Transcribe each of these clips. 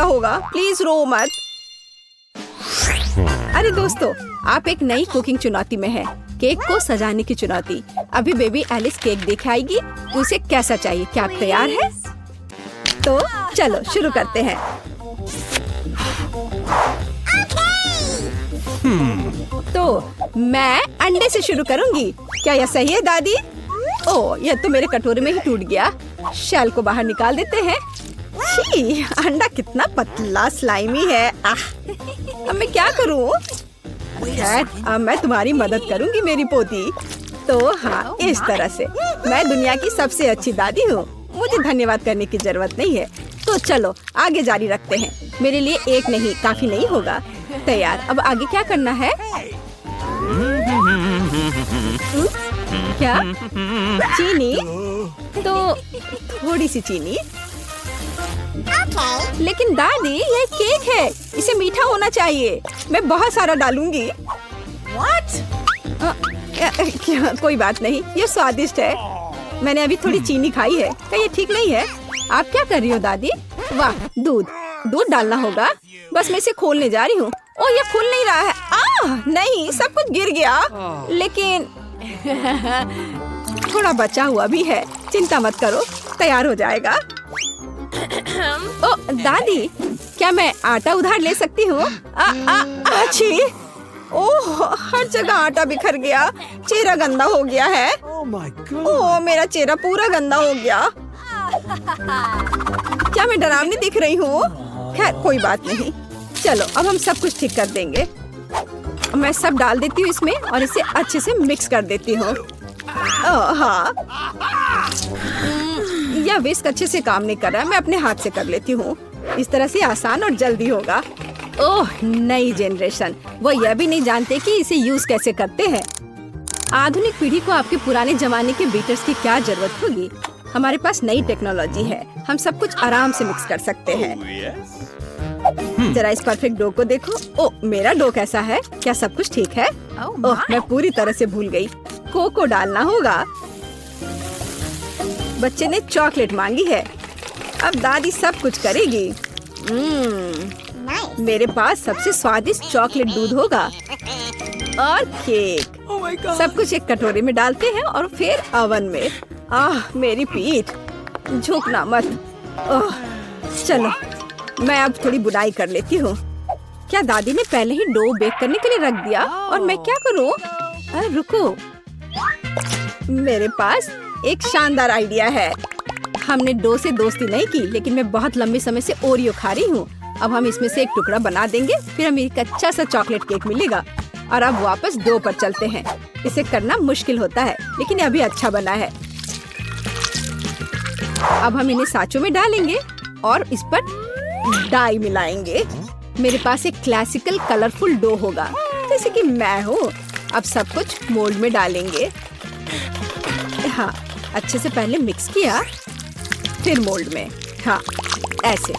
होगा, प्लीज रो मत। अरे दोस्तों, आप एक नई कुकिंग चुनौती में है, केक को सजाने की चुनौती। अभी बेबी एलिस केक देख आएगी, उसे कैसा चाहिए। क्या आप तैयार हैं? तो चलो शुरू करते हैं। तो मैं अंडे से शुरू करूंगी। क्या यह सही है दादी? ओह, यह तो मेरे कटोरे में ही टूट गया। शेल को बाहर निकाल देते हैं। छी, अंडा कितना पतला स्लाइमी है। अब मैं क्या करूं? खैर, अब मैं तुम्हारी मदद करूंगी मेरी पोती। तो हाँ, इस तरह से मैं दुनिया की सबसे अच्छी दादी हूँ। मुझे धन्यवाद करने की जरूरत नहीं है। तो चलो आगे जारी रखते हैं। मेरे लिए एक नहीं काफी नहीं होगा। तैयार। अब आगे क्या करना है? क्या? चीनी? तो थोड़ी सी चीनी। लेकिन दादी, ये केक है, इसे मीठा होना चाहिए। मैं बहुत सारा डालूंगी। क्या? कोई बात नहीं, ये स्वादिष्ट है। मैंने अभी थोड़ी चीनी खाई है। क्या ये ठीक नहीं है? आप क्या कर रही हो दादी? वाह, दूध डालना होगा। बस मैं इसे खोलने जा रही हूँ। ओह, ये खुल नहीं रहा है। नहीं, सब कुछ गिर गया। लेकिन थोड़ा बचा हुआ भी है। चिंता मत करो, तैयार हो जाएगा। ओह दादी, क्या मैं आटा उधार ले सकती हूँ? अच्छी। ओह, हर जगह आटा बिखर गया। चेहरा गंदा हो गया है। ओह, मेरा चेहरा पूरा गंदा हो गया। क्या मैं डरावनी दिख रही हूँ? खैर, कोई बात नहीं। चलो अब हम सब कुछ ठीक कर देंगे। मैं सब डाल देती हूँ इसमें और इसे अच्छे से मिक्स कर देती हूँ। हाँ, यह विस्क अच्छे से काम नहीं कर रहा है। मैं अपने हाथ से कर लेती हूँ। इस तरह से आसान और जल्दी होगा। ओह, नई जनरेशन, वो यह भी नहीं जानते कि इसे यूज कैसे करते हैं। आधुनिक पीढ़ी को आपके पुराने जमाने के बीटर्स की क्या जरूरत होगी? हमारे पास नई टेक्नोलॉजी है। हम सब कुछ आराम से मिक्स कर सकते हैं। जरा इस परफेक्ट डो को देखो। ओह, मेरा डो कैसा है? क्या सब कुछ ठीक है? ओह, मैं पूरी तरह से भूल गई। कोको डालना होगा। बच्चे ने चॉकलेट मांगी है। अब दादी सब कुछ करेगी। मेरे पास सबसे स्वादिष्ट चॉकलेट दूध होगा और केक। सब कुछ एक कटोरे में डालते हैं और फिर ओवन में। मेरी पीठ, झुकना मत। चलो, मैं अब थोड़ी बुनाई कर लेती हूँ। क्या दादी ने पहले ही डो बेक करने के लिए रख दिया? और मैं क्या करूँ? रुको, मेरे पास एक शानदार आइडिया है। हमने डो से दोस्ती नहीं की, लेकिन मैं बहुत लंबे समय से ओरियो खा रही हूँ। अब हम इसमें से एक टुकड़ा बना देंगे, फिर हमें एक अच्छा सा चॉकलेट केक मिलेगा। और अब वापस डो पर चलते हैं। इसे करना मुश्किल होता है, लेकिन अभी अच्छा बना है। अब हम इन्हें साँचों में डालेंगे और इस पर डाई मिलाएंगे। मेरे पास एक क्लासिकल कलरफुल डो होगा, जैसे कि मैं हूँ। अब सब कुछ मोल्ड में डालेंगे। हाँ, अच्छे से पहले मिक्स किया, फिर मोल्ड में। हाँ, ऐसे।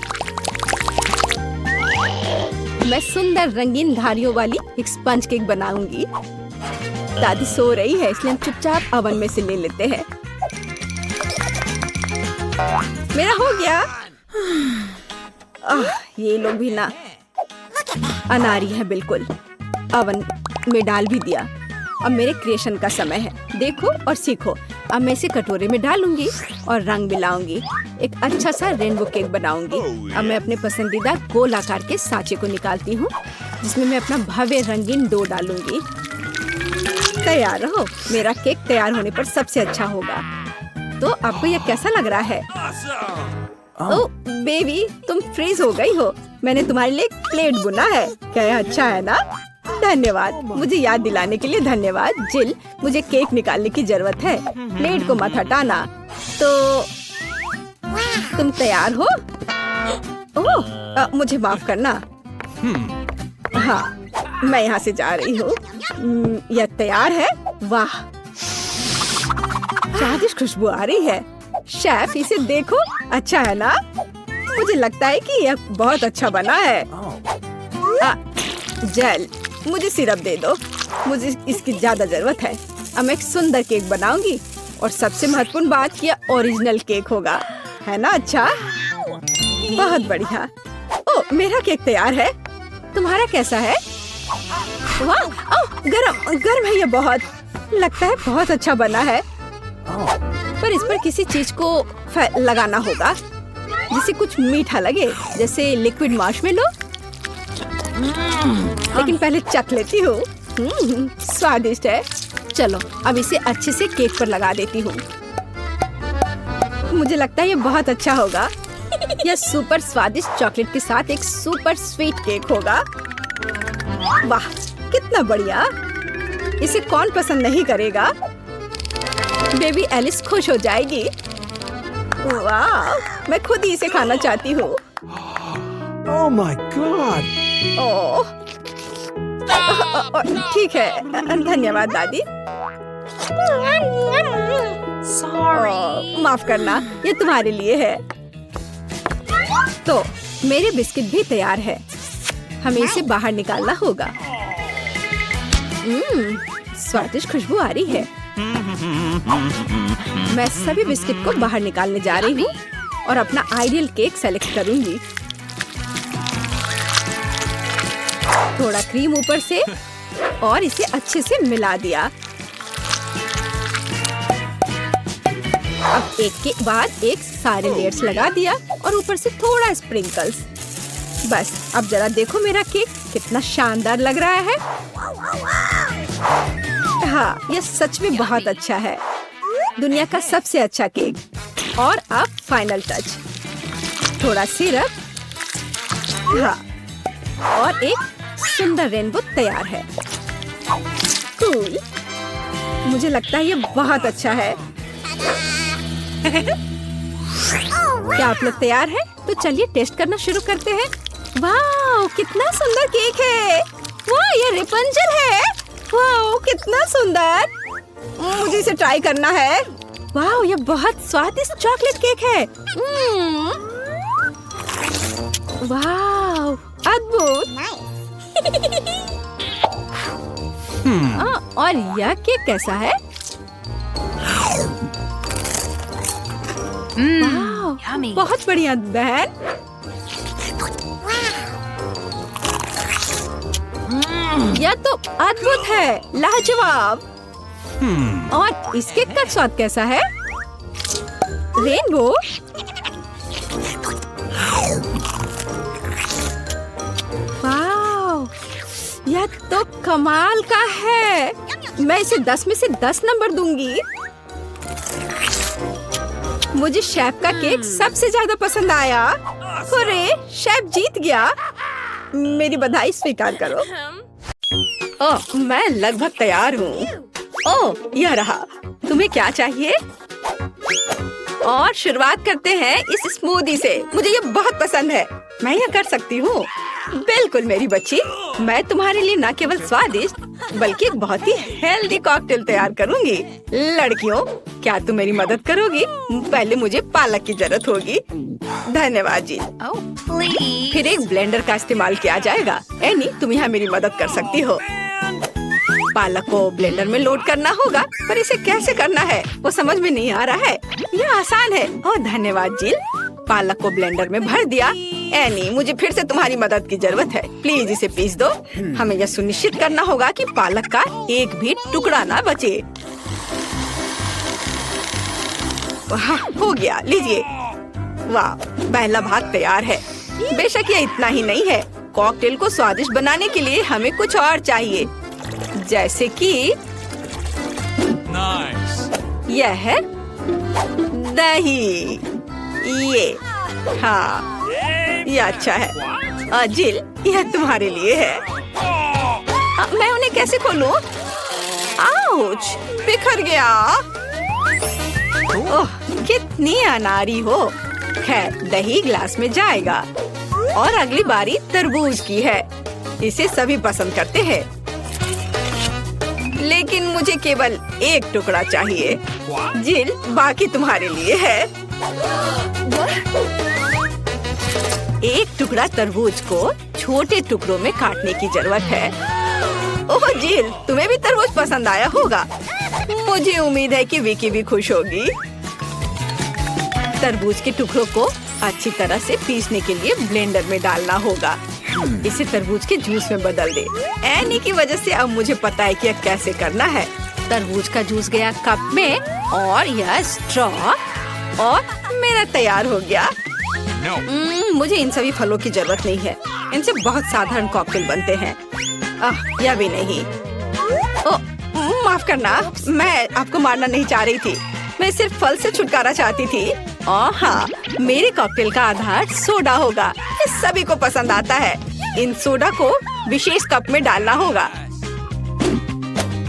मैं सुंदर रंगीन धारियों वाली एक स्पंज केक बनाऊंगी। दादी सो रही है, इसलिए हम चुपचाप ओवन में से ले लेते हैं। मेरा हो गया। ये लोग भी ना अनारी है बिल्कुल। ओवन में डाल भी दिया। अब मेरे क्रिएशन का समय है। देखो और सीखो। अब मैं इसे कटोरे में डालूंगी और रंग मिलाऊंगी। एक अच्छा सा रेनबो केक बनाऊंगी। अब मैं अपने पसंदीदा गोल आकार के सांचे को निकालती हूँ, जिसमें मैं अपना भव्य रंगीन डो डालूंगी। तैयार रहो, मेरा केक तैयार होने पर सबसे अच्छा होगा। तो आपको यह कैसा लग रहा है? ओह बेबी, तुम फ्रीज हो गई हो। मैंने तुम्हारे लिए एक प्लेट बुना है। क्या यह अच्छा है ना? धन्यवाद, मुझे याद दिलाने के लिए धन्यवाद। जिल, मुझे केक निकालने की जरूरत है। प्लेट को मत हटाना। तो तुम तैयार हो? ओह, मुझे माफ करना। हाँ, मैं यहाँ से जा रही हूँ। यह तैयार है। वाह, स्वादिष्ट खुशबू आ रही है। शेफ, इसे देखो, अच्छा है ना? मुझे लगता है कि यह बहुत अच्छा बना है। जेल, मुझे सिरप दे दो। मुझे इसकी ज्यादा जरूरत है। अब मैं एक सुंदर केक बनाऊंगी और सबसे महत्वपूर्ण बात, यह ओरिजिनल केक होगा, है ना? अच्छा, बहुत बढ़िया। ओह, मेरा केक तैयार है। तुम्हारा कैसा है? वाह, गरम गरम है ये बहुत। लगता है बहुत अच्छा बना है। पर इस पर किसी चीज को लगाना होगा जिसे कुछ मीठा लगे, जैसे लिक्विड मार्शमेलो। लेकिन पहले चख लेती हूँ। स्वादिष्ट है। चलो अब इसे अच्छे से केक पर लगा देती हूँ। मुझे लगता है ये बहुत अच्छा होगा। यह सुपर स्वादिष्ट चॉकलेट के साथ एक सुपर स्वीट केक होगा। वाह, कितना बढ़िया। इसे कौन पसंद नहीं करेगा? बेबी एलिस खुश हो जाएगी। वाह, मैं खुद ही इसे खाना चाहती हूँ। Oh my God! ओह, ठीक है, धन्यवाद दादी। माफ करना, ये तुम्हारे लिए है। तो मेरे बिस्किट भी तैयार है। हमें इसे बाहर निकालना होगा। स्वादिष्ट खुशबू आ रही है। मैं सभी बिस्किट को बाहर निकालने जा रही हूँ और अपना आइडियल केक सेलेक्ट करूंगी। थोड़ा क्रीम ऊपर से और इसे अच्छे से मिला दिया। अब एक के बाद एक सारे लेयर्स लगा दिया और ऊपर से थोड़ा स्प्रिंकल्स। बस अब जरा देखो मेरा केक कितना शानदार लग रहा है। हाँ, यह सच में बहुत अच्छा है। दुनिया का सबसे अच्छा केक। और अब फाइनल टच, थोड़ा सिरप। हाँ, और एक सुंदर रेनबो तैयार है। कूल। मुझे लगता है ये बहुत अच्छा है। क्या आप लोग तैयार हैं? तो चलिए टेस्ट करना शुरू करते हैं। वाह, कितना सुंदर केक है। वाह, ये रेपंजल है। वाह, कितना सुंदर। मुझे इसे ट्राई करना है। वाह, ये बहुत स्वादिष्ट चॉकलेट केक है। वाह, अद्भुत। और यह केक कैसा है? वाह, बहुत बढ़िया बहन। यह तो अद्भुत है, लाजवाब। और इस केक का स्वाद कैसा है? रेनबो। वाह, यह तो कमाल का है। मैं इसे 10 में से 10 नंबर दूंगी। मुझे शेफ का केक सबसे ज्यादा पसंद आया। अरे, शेफ जीत गया। मेरी बधाई स्वीकार करो। ओह, मैं लगभग तैयार हूँ। ओह, यह रहा। तुम्हें क्या चाहिए? और शुरुआत करते हैं इस स्मूदी से। मुझे ये बहुत पसंद है। मैं यह कर सकती हूँ। बिल्कुल मेरी बच्ची, मैं तुम्हारे लिए न केवल स्वादिष्ट बल्कि एक बहुत ही हेल्दी कॉकटेल तैयार करूँगी। लड़कियों, क्या तुम मेरी मदद करोगी? पहले मुझे पालक की जरूरत होगी। धन्यवाद जी। फिर एक ब्लेंडर का इस्तेमाल किया जाएगा। एनी, तुम यहाँ मेरी मदद कर सकती हो। पालक को ब्लेंडर में लोड करना होगा, पर इसे कैसे करना है वो समझ में नहीं आ रहा है। यह आसान है। ओह, धन्यवाद जिल। पालक को ब्लेंडर में भर दिया। एनी, मुझे फिर से तुम्हारी मदद की जरूरत है। प्लीज इसे पीस दो। हमें यह सुनिश्चित करना होगा कि पालक का एक भी टुकड़ा ना बचे। वाह, हो गया। लीजिए। वाह, पहला भाग तैयार है। बेशक ये इतना ही नहीं है। कॉकटेल को स्वादिष्ट बनाने के लिए हमें कुछ और चाहिए, जैसे कि यह है दही। ये, हाँ, ये अच्छा है। जिल, यह तुम्हारे लिए है। मैं उन्हें कैसे खोलूं? आउच, बिखर गया। ओह, कितनी अनारी हो। खैर, दही ग्लास में जाएगा। और अगली बारी तरबूज की है। इसे सभी पसंद करते हैं, लेकिन मुझे केवल एक टुकड़ा चाहिए। जिल, बाकी तुम्हारे लिए है। एक टुकड़ा तरबूज को छोटे टुकड़ों में काटने की जरूरत है। ओह जिल, तुम्हें भी तरबूज पसंद आया होगा। मुझे उम्मीद है कि विकी भी खुश होगी। तरबूज के टुकड़ों को अच्छी तरह से पीसने के लिए ब्लेंडर में डालना होगा। इसे तरबूज के जूस में बदल दे। एनी की वजह से अब मुझे पता है कि यह कैसे करना है। तरबूज का जूस गया कप में और यह स्ट्रॉ और मेरा तैयार हो गया। मुझे इन सभी फलों की जरूरत नहीं है। इनसे बहुत साधारण कॉकटेल बनते हैं। यह भी नहीं। माफ करना, मैं आपको मारना नहीं चाह रही थी। मैं सिर्फ फल से छुटकारा चाहती थी। हाँ, मेरे कॉकटेल का आधार सोडा होगा। ये सभी को पसंद आता है। इन सोडा को विशेष कप में डालना होगा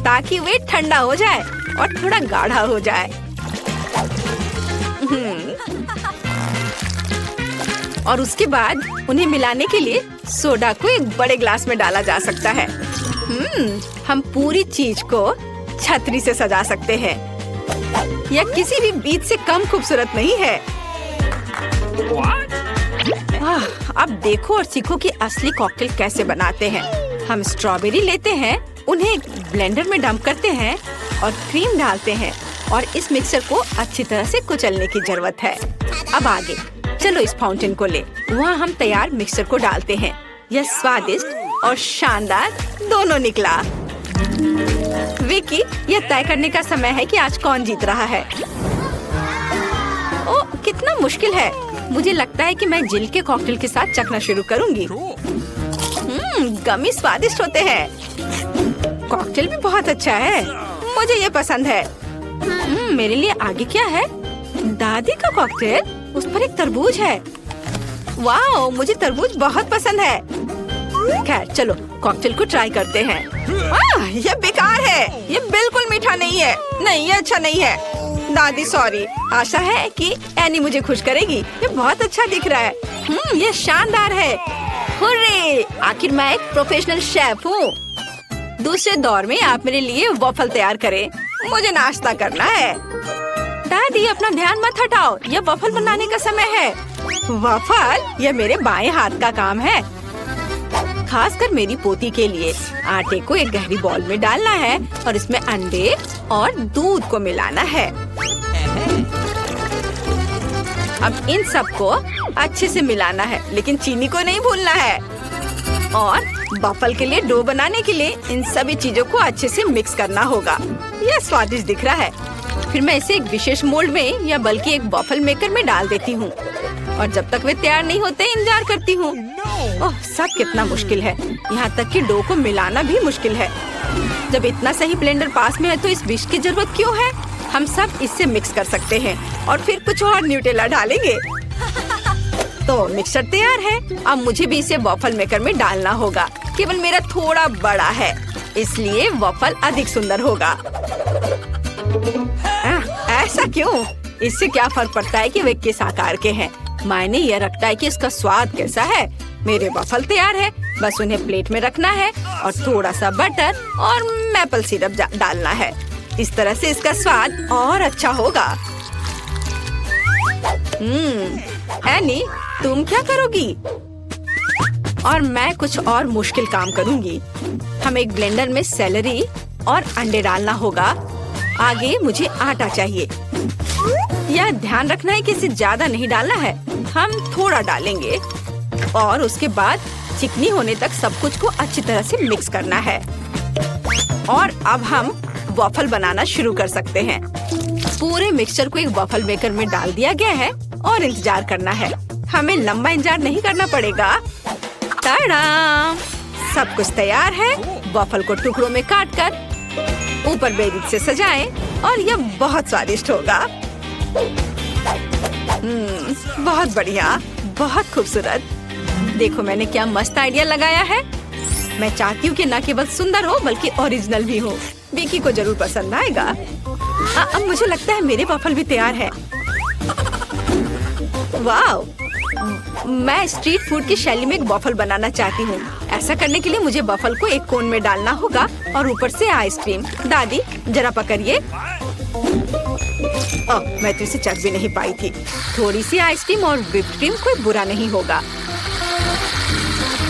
ताकि वे ठंडा हो जाए और थोड़ा गाढ़ा हो जाए। और उसके बाद उन्हें मिलाने के लिए सोडा को एक बड़े ग्लास में डाला जा सकता है। हम पूरी चीज को छतरी से सजा सकते हैं। यह किसी भी बीज से कम खूबसूरत नहीं है। अब देखो और सीखो कि असली कॉकटेल कैसे बनाते हैं। हम स्ट्रॉबेरी लेते हैं, उन्हें ब्लेंडर में डंप करते हैं और क्रीम डालते हैं और इस मिक्सर को अच्छी तरह से कुचलने की जरूरत है। अब आगे चलो इस फाउंटेन को ले। वहाँ हम तैयार मिक्सर को डालते हैं। यह स्वादिष्ट और शानदार दोनों निकला। विकी, यह तय करने का समय है कि आज कौन जीत रहा है। ओह, कितना मुश्किल है। मुझे लगता है कि मैं जिल के कॉकटेल के साथ चखना शुरू करूंगी। गमी स्वादिष्ट होते हैं। कॉकटेल भी बहुत अच्छा है। मुझे ये पसंद है। मेरे लिए आगे क्या है? दादी का कॉकटेल, उस पर एक तरबूज है। वाह, मुझे तरबूज बहुत पसंद है। खैर चलो कॉकटेल को ट्राई करते हैं। यह बेकार है। यह बिल्कुल मीठा नहीं है। नहीं, यह अच्छा नहीं है। दादी सॉरी। आशा है कि एनी मुझे खुश करेगी। ये बहुत अच्छा दिख रहा है। यह शानदार है। हुर्रे! आखिर मैं एक प्रोफेशनल शेफ हूँ। दूसरे दौर में आप मेरे लिए वॉफल तैयार करें। मुझे नाश्ता करना है। दादी अपना ध्यान मत हटाओ। यह वॉफल बनाने का समय है। वॉफल? यह मेरे बाएं हाथ का काम है। खासकर मेरी पोती के लिए। आटे को एक गहरी बॉल में डालना है और इसमें अंडे और दूध को मिलाना है। अब इन सबको अच्छे से मिलाना है, लेकिन चीनी को नहीं भूलना है। और वॉफल के लिए डो बनाने के लिए इन सभी चीजों को अच्छे से मिक्स करना होगा। यह स्वादिष्ट दिख रहा है। फिर मैं इसे एक विशेष मोल्ड में या बल्कि एक वॉफल मेकर में डाल देती हूँ और जब तक वे तैयार नहीं होते इंतजार करती हूँ। ओह, सब कितना मुश्किल है। यहाँ तक कि डो को मिलाना भी मुश्किल है। जब इतना सही ब्लेंडर पास में है तो इस विश की जरूरत क्यों है? हम सब इससे मिक्स कर सकते हैं और फिर कुछ और न्यूटेला डालेंगे। तो मिक्सचर तैयार है। अब मुझे भी इसे वॉफल मेकर में डालना होगा। केवल मेरा थोड़ा बड़ा है, इसलिए वॉफल अधिक सुंदर होगा। ऐसा क्यों? इससे क्या फर्क पड़ता है कि वे किस आकार के हैं? मायने यह रखता है कि इसका स्वाद कैसा है। मेरे वॉफल तैयार है। बस उन्हें प्लेट में रखना है और थोड़ा सा बटर और मैपल सिरप डालना है। इस तरह से इसका स्वाद और अच्छा होगा। एनी, तुम क्या करोगी? और मैं कुछ और मुश्किल काम करूंगी। हम एक ब्लेंडर में सेलरी और अंडे डालना होगा। आगे मुझे आटा चाहिए। यह ध्यान रखना है कि इसे ज्यादा नहीं डालना है। हम थोड़ा डालेंगे और उसके बाद चिकनी होने तक सब कुछ को अच्छी तरह से मिक्स करना है। और अब हम वॉफल बनाना शुरू कर सकते हैं। पूरे मिक्सचर को एक वॉफल मेकर में डाल दिया गया है और इंतजार करना है। हमें लंबा इंतजार नहीं करना पड़ेगा। टाडा! सब कुछ तैयार है। वॉफल को टुकड़ों में काटकर ऊपर बेरीज से सजाएं और यह बहुत स्वादिष्ट होगा। बहुत बढ़िया, बहुत खूबसूरत। देखो मैंने क्या मस्त आइडिया लगाया है। मैं चाहती हूँ कि न केवल सुंदर हो बल्कि ओरिजिनल भी हो। विकी को जरूर पसंद आएगा। अब मुझे लगता है मेरे वॉफल भी तैयार है। वाह! मैं स्ट्रीट फूड की शैली में एक वॉफल बनाना चाहती हूँ। ऐसा करने के लिए मुझे वॉफल को एक कोन में डालना होगा और ऊपर से आइसक्रीम। दादी जरा पकड़िए। मैं तो इसे चख भी नहीं पाई थी। थोड़ी सी आइसक्रीम और व्हिप्ड क्रीम कोई बुरा नहीं होगा।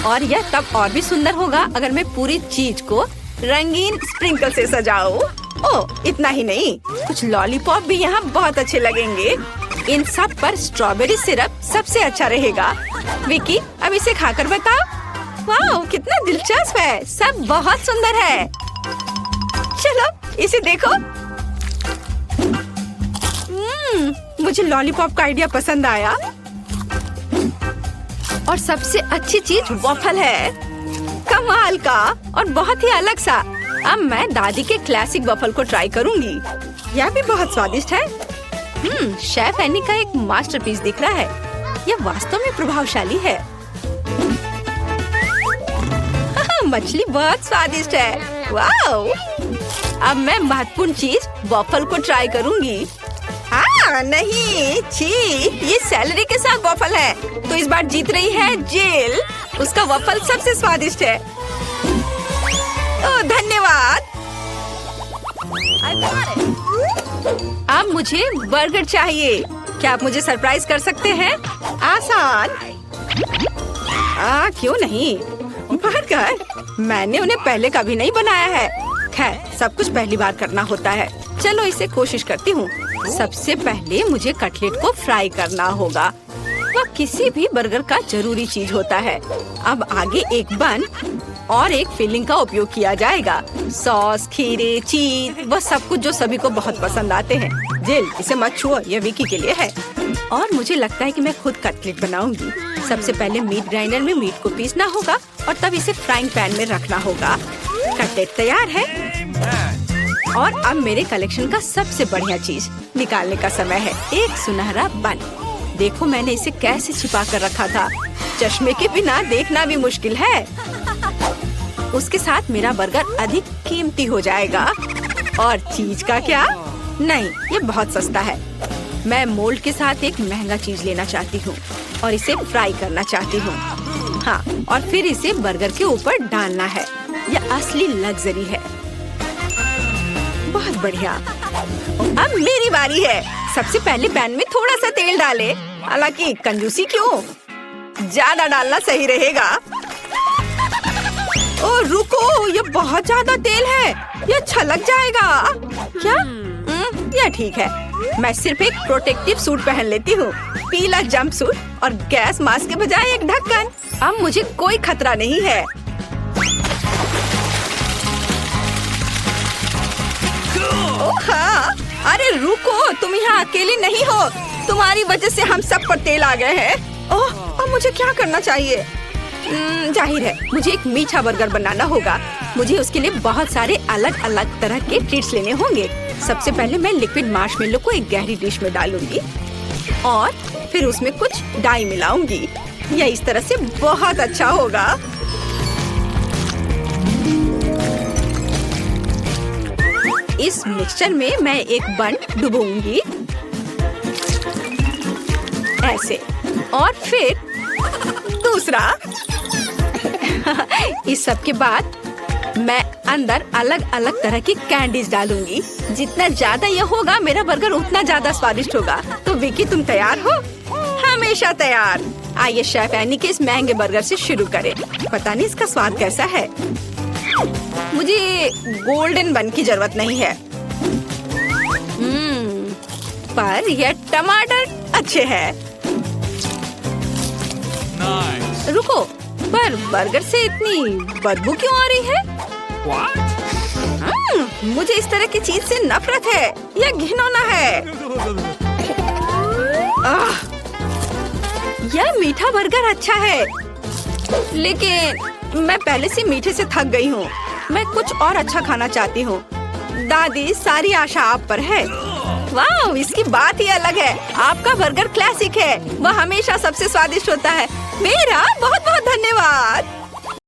और यह तब और भी सुंदर होगा अगर मैं पूरी चीज को रंगीन स्प्रिंकल से सजाऊं। ओह, इतना ही नहीं, कुछ लॉलीपॉप भी यहाँ बहुत अच्छे लगेंगे। इन सब पर स्ट्रॉबेरी सिरप सबसे अच्छा रहेगा। विकी, अब इसे खाकर बताओ। वाह, कितना दिलचस्प है। सब बहुत सुंदर है। चलो इसे देखो। मुझे लॉलीपॉप का आइडिया पसंद आया। और सबसे अच्छी चीज वॉफल है, कमाल का और बहुत ही अलग सा। अब मैं दादी के क्लासिक वॉफल को ट्राई करूंगी। यह भी बहुत स्वादिष्ट है। शेफ एनी का एक मास्टरपीस दिख रहा है। यह वास्तव में प्रभावशाली है। मछली बहुत स्वादिष्ट है। वाओ! अब मैं महत्वपूर्ण चीज वॉफल को ट्राई करूंगी। नहीं, छी, ये सैलरी के साथ वॉफल है। तो इस बार जीत रही है जिल। उसका वॉफल सबसे स्वादिष्ट है। ओह, धन्यवाद। अब मुझे बर्गर चाहिए। क्या आप मुझे सरप्राइज कर सकते हैं? आसान। क्यों नहीं? बर्गर? मैंने उन्हें पहले कभी नहीं बनाया है। खैर, सब कुछ पहली बार करना होता है। चलो इसे कोशिश करती हूँ। सबसे पहले मुझे कटलेट को फ्राई करना होगा। वह किसी भी बर्गर का जरूरी चीज होता है। अब आगे एक बन और एक फिलिंग का उपयोग किया जाएगा। सॉस, खीरे, चीज, वह सब कुछ जो सभी को बहुत पसंद आते हैं। जिल, इसे मत छुओ, यह विकी के लिए है। और मुझे लगता है कि मैं खुद कटलेट बनाऊंगी। सबसे पहले मीट ग्राइंडर में मीट को पीसना होगा और तब इसे फ्राइंग पैन में रखना होगा। कटलेट तैयार है। और अब मेरे कलेक्शन का सबसे बढ़िया चीज निकालने का समय है। एक सुनहरा बन। देखो मैंने इसे कैसे छिपा कर रखा था। चश्मे के बिना देखना भी मुश्किल है। उसके साथ मेरा बर्गर अधिक कीमती हो जाएगा। और चीज का क्या? नहीं, ये बहुत सस्ता है। मैं मोल्ड के साथ एक महंगा चीज लेना चाहती हूँ और इसे फ्राई करना चाहती हूँ। हाँ, और फिर इसे बर्गर के ऊपर डालना है। यह असली लग्जरी है। बहुत बढ़िया। अब मेरी बारी है। सबसे पहले पैन में थोड़ा सा तेल डालें। हालांकि कंजूसी क्यों? ज्यादा डालना सही रहेगा। ओ रुको, ये बहुत ज्यादा तेल है। ये छलक जाएगा। क्या? यह ठीक है। मैं सिर्फ एक प्रोटेक्टिव सूट पहन लेती हूँ। पीला जंप सूट और गैस मास्क के बजाय एक ढक्कन। अब मुझे कोई खतरा नहीं है। ओह हाँ, अरे रुको, तुम यहाँ अकेली नहीं हो। तुम्हारी वजह से हम सब पर तेल आ गए हैं। ओह, अब मुझे क्या करना चाहिए? जाहिर है मुझे एक मीठा बर्गर बनाना होगा। मुझे उसके लिए बहुत सारे अलग अलग तरह के ट्रीट्स लेने होंगे। सबसे पहले मैं लिक्विड मार्शमेलो को एक गहरी डिश में डालूंगी और फिर उसमें कुछ डाई मिलाऊंगी। यह इस तरह से बहुत अच्छा होगा। इस मिक्सचर में मैं एक बन डुबोऊंगी ऐसे, और फिर दूसरा। इस सब के बाद मैं अंदर अलग अलग तरह की कैंडीज डालूंगी। जितना ज्यादा यह होगा मेरा बर्गर उतना ज्यादा स्वादिष्ट होगा। तो विकी, तुम तैयार हो? हमेशा तैयार। आइए शेफ एनी के इस महंगे बर्गर से शुरू करें। पता नहीं इसका स्वाद कैसा है। मुझे गोल्डन बन की जरूरत नहीं है। पर यह टमाटर अच्छे हैं। Nice. रुको, पर बर्गर से इतनी बदबू क्यों आ रही है? मुझे इस तरह की चीज से नफरत है। यह घिनौना है। यह मीठा बर्गर अच्छा है, लेकिन मैं पहले से मीठे से थक गई हूँ। मैं कुछ और अच्छा खाना चाहती हूँ। दादी, सारी आशा आप पर है। वाह, इसकी बात ही अलग है। आपका बर्गर क्लासिक है। वह हमेशा सबसे स्वादिष्ट होता है। मेरा बहुत बहुत धन्यवाद।